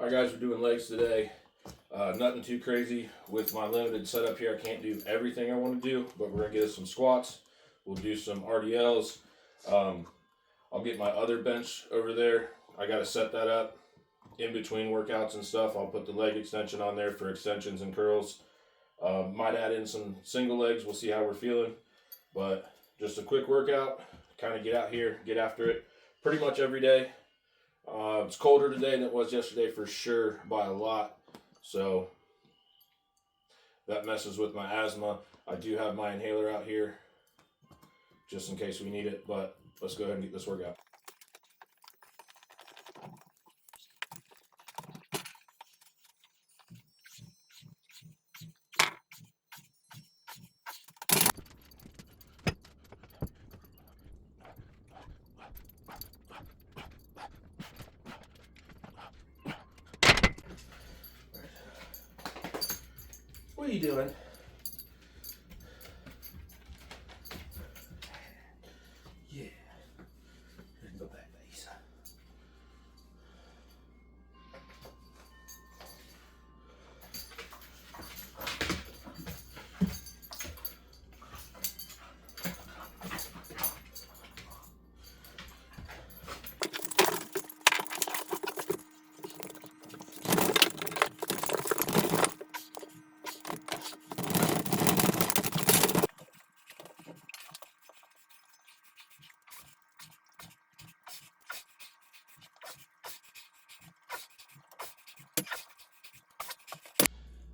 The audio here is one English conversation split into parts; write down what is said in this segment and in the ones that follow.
Alright guys, we're doing legs today. Nothing too crazy with my limited setup here. I can't do everything I want to do, but we're going to get us some squats. We'll do some RDLs. I'll get my other bench over there. I got to set that up in between workouts and stuff. I'll put the leg extension on there for extensions and curls. Might add in some single legs. We'll see how we're feeling. But just a quick workout. Kind of get out here, get after it pretty much every day. It's colder today than it was yesterday for sure by a lot. So that messes with my asthma. I do have my inhaler out here just in case we need it, but let's go ahead and get this workout. What are you doing? Yeah. Go back, base.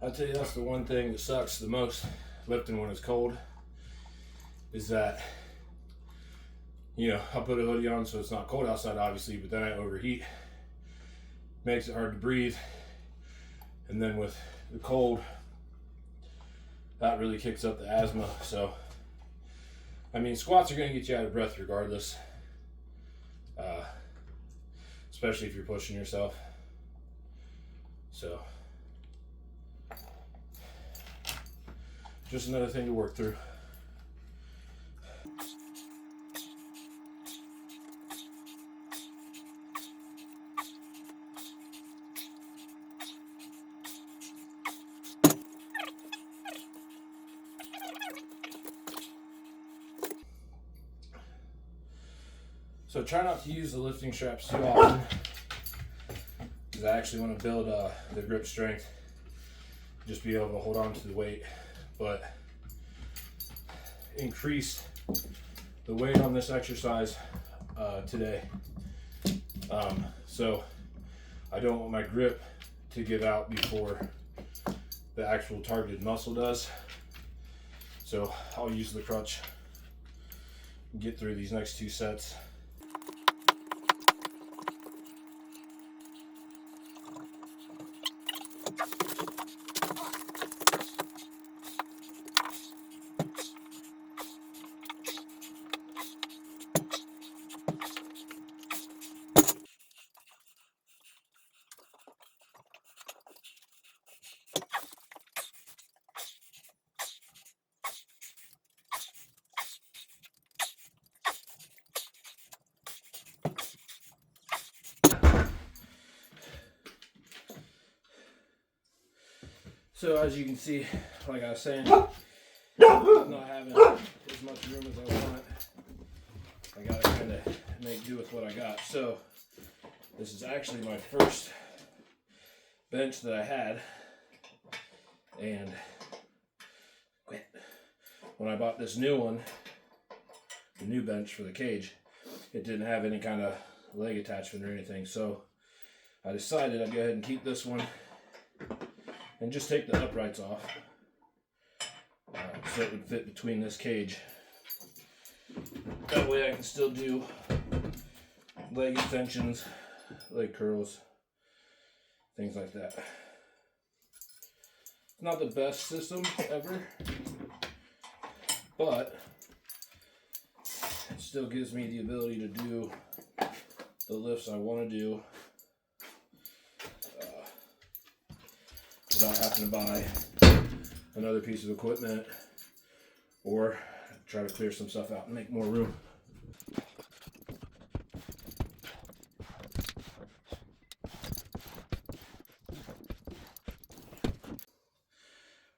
I'll tell you, that's the one thing that sucks the most lifting when it's cold is that, you know, I'll put a hoodie on so it's not cold outside obviously, but then I overheat. Makes it hard to breathe. And then with the cold, that really kicks up the asthma. So, I mean, squats are going to get you out of breath regardless. Especially if you're pushing yourself. So, just another thing to work through. So try not to use the lifting straps too often, because I actually want to build the grip strength, just be able to hold on to the weight. But increase the weight on this exercise today. So I don't want my grip to give out before the actual targeted muscle does. So I'll use the crutch and get through these next two sets. So as you can see, like I was saying, not having as much room as I want. I gotta kind of make do with what I got. So this is actually my first bench that I had, and when I bought this new one, the new bench for the cage, it didn't have any kind of leg attachment or anything. So I decided I'd go ahead and keep this one and just take the uprights off so it would fit between this cage. That way I can still do leg extensions, leg curls, things like that. It's not the best system ever, but it still gives me the ability to do the lifts I want to do without having to buy another piece of equipment or try to clear some stuff out and make more room.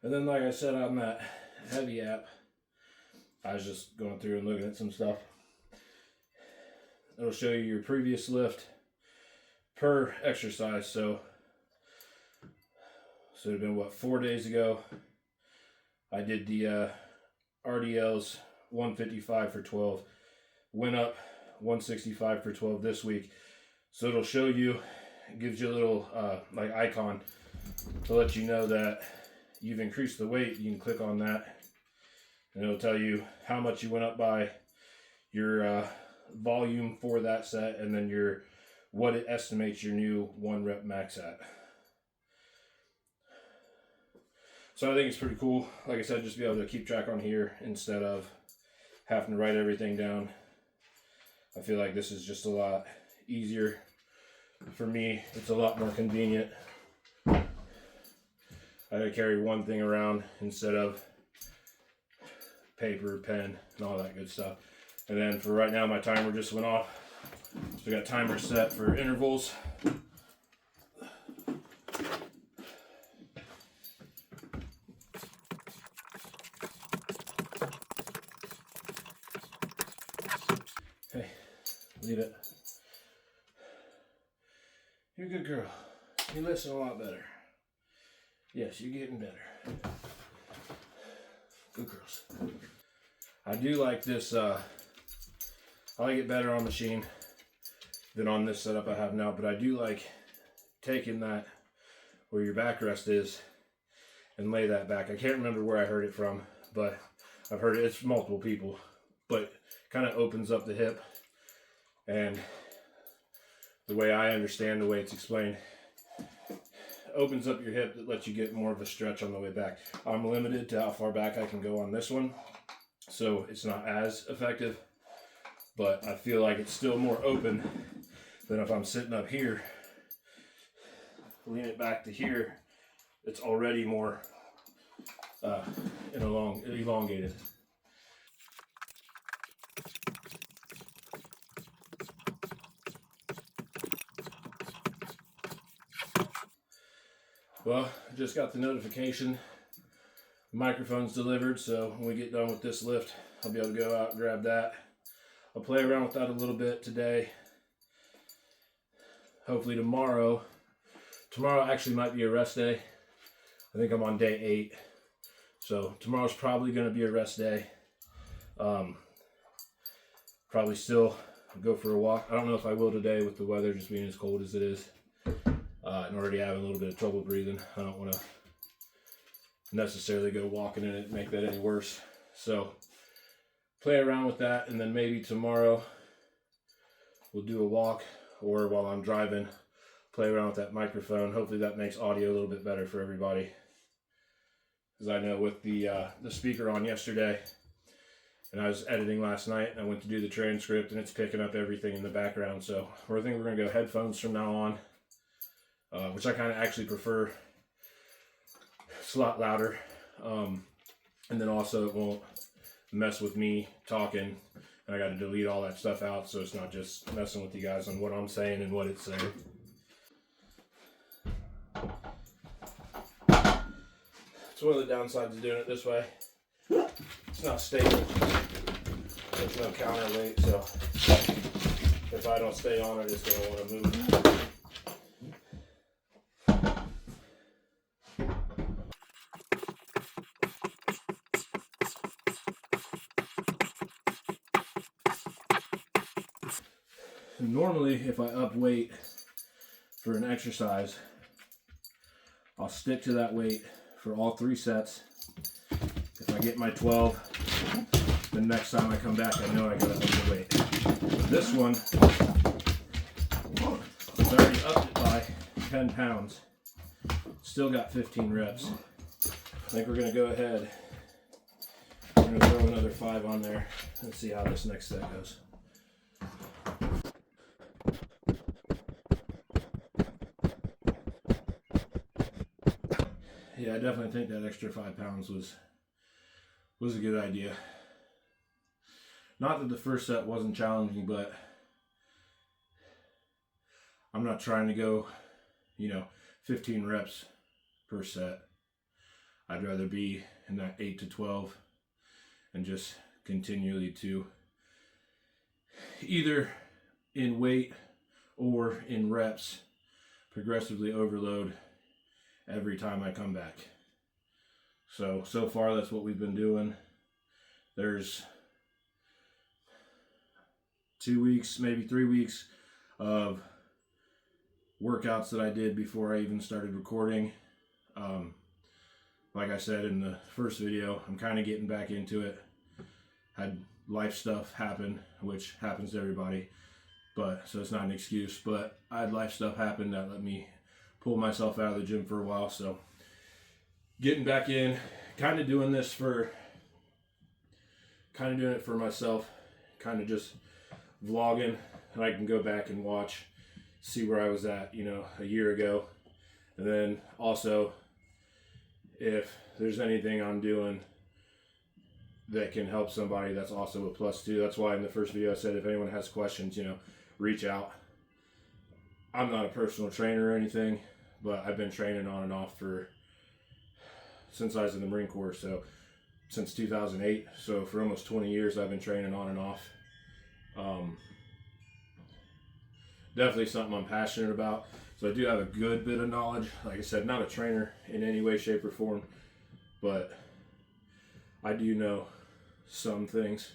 And then, like I said on that heavy app, I was just going through and looking at some stuff. It'll show you your previous lift per exercise. So it'd have been what, 4 days ago I did the RDLs 155 for 12, went up 165 for 12 this week. So it'll show you, it gives you a little like icon to let you know that you've increased the weight. You can click on that and it'll tell you how much you went up by, your volume for that set, and then your what it estimates your new 1 rep max at. So I think it's pretty cool. Like I said, just be able to keep track on here instead of having to write everything down. I feel like this is just a lot easier for me. It's a lot more convenient. I gotta carry one thing around instead of paper, pen, and all that good stuff. And then for right now, my timer just went off. So we got timer set for intervals. Hey, leave it. You're a good girl. You listen a lot better. Yes, you're getting better. Good girls. I do like this, I like it better on machine than on this setup I have now, but I do like taking that where your backrest is and lay that back. I can't remember where I heard it from, but I've heard it's multiple people, but kind of opens up the hip, and the way I understand the way it's explained, opens up your hip that lets you get more of a stretch on the way back. I'm limited to how far back I can go on this one, so it's not as effective, but I feel like it's still more open than if I'm sitting up here, lean it back to here, it's already more elongated. Well, I just got the notification. The microphone's delivered, so when we get done with this lift, I'll be able to go out and grab that. I'll play around with that a little bit today. Hopefully tomorrow actually might be a rest day. I think I'm on day 8. So tomorrow's probably going to be a rest day. Probably still go for a walk. I don't know if I will today with the weather just being as cold as it is. And already having a little bit of trouble breathing. I don't want to necessarily go walking in it and make that any worse. So play around with that, and then maybe tomorrow we'll do a walk, or while I'm driving, play around with that microphone. Hopefully that makes audio a little bit better for everybody. Because I know with the speaker on yesterday, and I was editing last night, and I went to do the transcript, and it's picking up everything in the background. So I think we're going to go headphones from now on, which I kind of actually prefer. It's a lot louder, and then also it won't mess with me talking, and I got to delete all that stuff out, so it's not just messing with you guys on what I'm saying and what it's saying. It's one of the downsides of doing it this way. It's not stable. There's no counterweight, so if I don't stay on it, it's going to want to move. Normally, if I up weight for an exercise, I'll stick to that weight for all 3 sets. If I get my 12, the next time I come back, I know I gotta up the weight. But this one, it's already upped it by 10 pounds. Still got 15 reps. I think we're gonna go ahead. We're gonna throw another 5 on there and see how this next set goes. Yeah, I definitely think that extra 5 pounds was a good idea. Not that the first set wasn't challenging, but I'm not trying to go, 15 reps per set. I'd rather be in that 8 to 12 and just continually to either in weight or in reps progressively overload every time I come back. So far that's what we've been doing. There's 2 weeks, maybe 3 weeks of workouts that I did before I even started recording. Like I said in the first video, I'm kind of getting back into it. Had life stuff happen, which happens to everybody, but so it's not an excuse, but I had life stuff happen that let me pull myself out of the gym for a while. So getting back in, kind of doing it for myself, kind of just vlogging, and I can go back and watch, see where I was at, you know, a year ago. And then also, if there's anything I'm doing that can help somebody, that's also a plus too. That's why in the first video I said if anyone has questions, you know, reach out. I'm not a personal trainer or anything, but I've been training on and off since I was in the Marine Corps, so since 2008. So for almost 20 years I've been training on and off. Definitely something I'm passionate about. So I do have a good bit of knowledge. Like I said, not a trainer in any way, shape, or form, but I do know some things.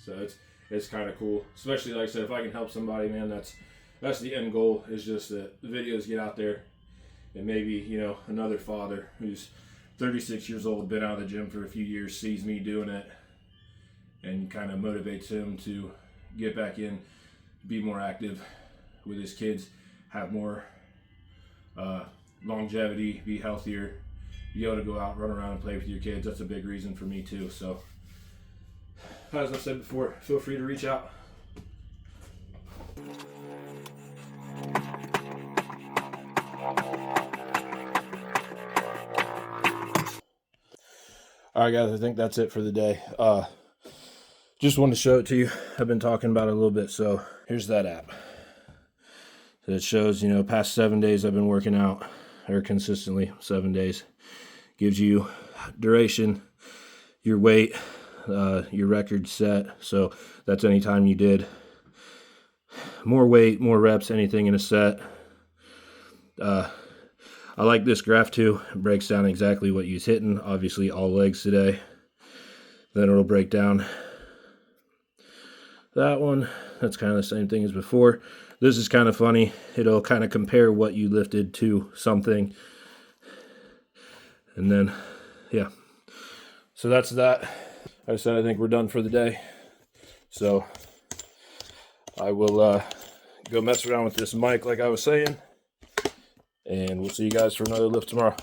So it's kind of cool. Especially, like I said, if I can help somebody, man, that's the end goal, is just that the videos get out there, and maybe, you know, another father who's 36 years old, been out of the gym for a few years, sees me doing it and kind of motivates him to get back in, be more active with his kids, have more longevity, be healthier, be able to go out, run around and play with your kids. That's a big reason for me too. So as I said before, feel free to reach out. All right, guys, I think that's it for the day. Just wanted to show it to you. I've been talking about it a little bit. So here's that app. So it shows, you know, past 7 days I've been working out, or consistently 7 days. Gives you duration, your weight, your record set. So that's any time you did more weight, more reps, anything in a set. I like this graph too. It breaks down exactly what you're hitting. Obviously all legs today. Then it'll break down that one. That's kind of the same thing as before. This is kind of funny. It'll kind of compare what you lifted to something. And then, yeah. So that's that. Like I said, I think we're done for the day. So I will go mess around with this mic like I was saying. And we'll see you guys for another lift tomorrow.